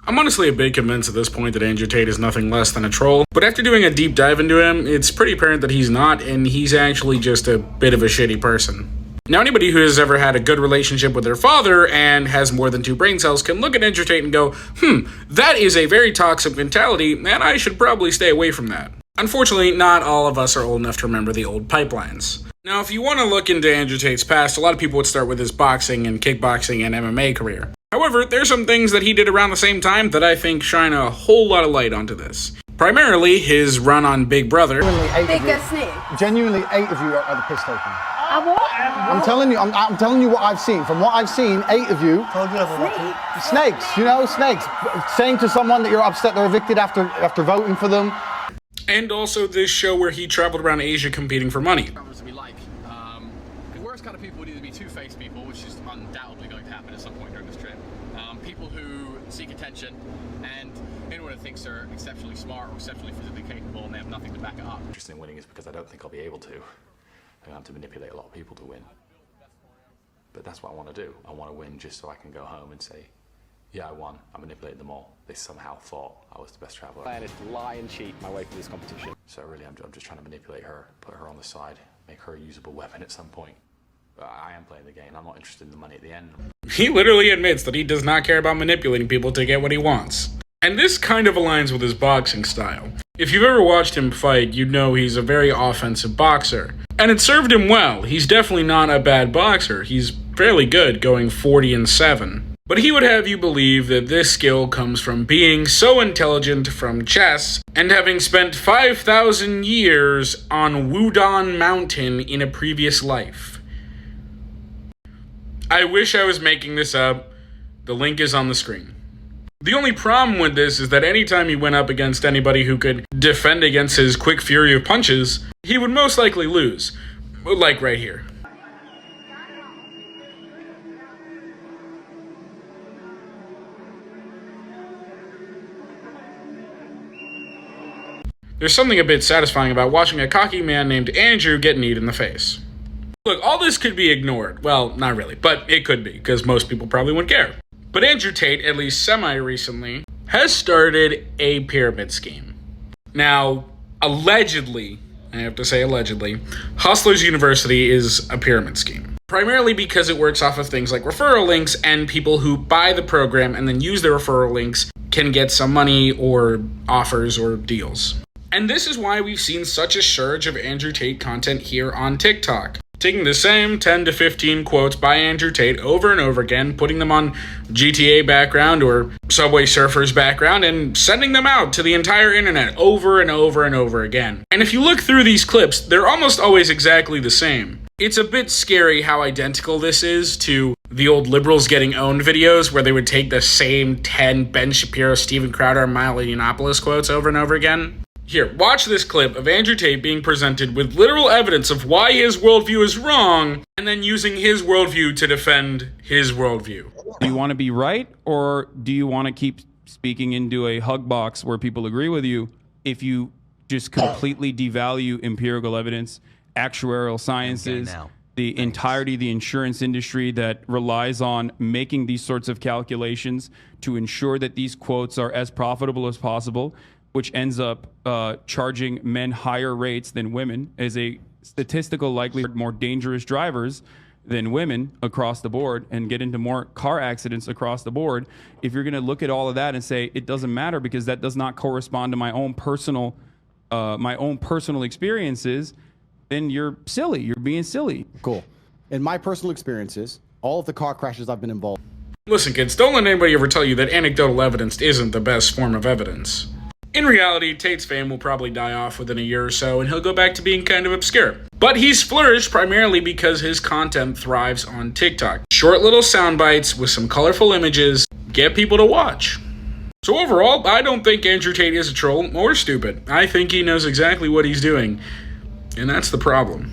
I'm honestly a bit convinced at this point that Andrew Tate is nothing less than a troll, but after doing a deep dive into him, it's pretty apparent that he's not, and he's actually just a bit of a shitty person. Now, anybody who has ever had a good relationship with their father and has more than 2 brain cells can look at Andrew Tate and go, that is a very toxic mentality, and I should probably stay away from that. Unfortunately, not all of us are old enough to remember the old pipelines. Now, if you want to look into Andrew Tate's past, a lot of people would start with his boxing and kickboxing and MMA career. However, there's some things that he did around the same time that I think shine a whole lot of light onto this. Primarily, his run on Big Brother. Genuinely 8 of you are the piss taking. What? I'm telling you what I've seen. From what I've seen, 8 of you. Snakes, snakes. Saying to someone that you're upset they're evicted after voting for them. And also this show where he traveled around Asia competing for money. The worst kind of people would either be two-faced people, which is undoubtedly going to happen at some point during this trip. People who seek attention, and anyone who thinks they're exceptionally smart or exceptionally physically capable and they have nothing to back it up. Interesting in winning is because I don't think I'll be able to. I have to manipulate a lot of people to win. But that's what I want to do. I want to win just so I can go home and say, yeah, I won. I manipulated them all. They somehow thought I was the best traveler. My plan is to lie and cheat my way through this competition. So really, I'm just trying to manipulate her, put her on the side, make her a usable weapon at some point. I am playing the game. I'm not interested in the money at the end. He literally admits that he does not care about manipulating people to get what he wants. And this kind of aligns with his boxing style. If you've ever watched him fight, you'd know he's a very offensive boxer. And it served him well. He's definitely not a bad boxer. He's fairly good, going 40-7. But he would have you believe that this skill comes from being so intelligent from chess and having spent 5,000 years on Wudon Mountain in a previous life. I wish I was making this up. The link is on the screen. The only problem with this is that anytime he went up against anybody who could defend against his quick fury of punches, he would most likely lose. Like right here. There's something a bit satisfying about watching a cocky man named Andrew get kneed in the face. Look, all this could be ignored. Well, not really, but it could be, because most people probably wouldn't care. But Andrew Tate, at least semi-recently, has started a pyramid scheme. Now, allegedly, I have to say allegedly, Hustlers University is a pyramid scheme. Primarily because it works off of things like referral links, and people who buy the program and then use their referral links can get some money or offers or deals. And this is why we've seen such a surge of Andrew Tate content here on TikTok. Taking the same 10 to 15 quotes by Andrew Tate over and over again, putting them on GTA background or Subway Surfers background, and sending them out to the entire internet over and over and over again. And if you look through these clips, they're almost always exactly the same. It's a bit scary how identical this is to the old liberals getting owned videos where they would take the same 10 Ben Shapiro, Steven Crowder, and Milo Yiannopoulos quotes over and over again. Here, watch this clip of Andrew Tate being presented with literal evidence of why his worldview is wrong, and then using his worldview to defend his worldview. Do you want to be right, or do you want to keep speaking into a hug box where people agree with you if you just completely devalue empirical evidence, actuarial sciences, the entirety of the insurance industry that relies on making these sorts of calculations to ensure that these quotes are as profitable as possible, which ends up charging men higher rates than women, as a statistical likelihood more dangerous drivers than women across the board, and get into more car accidents across the board. If you're going to look at all of that and say it doesn't matter because that does not correspond to my own personal experiences, then you're silly. You're being silly. Cool. In my personal experiences, all of the car crashes I've been involved. Listen, kids, don't let anybody ever tell you that anecdotal evidence isn't the best form of evidence. In reality, Tate's fame will probably die off within a year or so, and he'll go back to being kind of obscure. But he's flourished primarily because his content thrives on TikTok. Short little sound bites with some colorful images get people to watch. So overall, I don't think Andrew Tate is a troll or stupid. I think he knows exactly what he's doing, and that's the problem.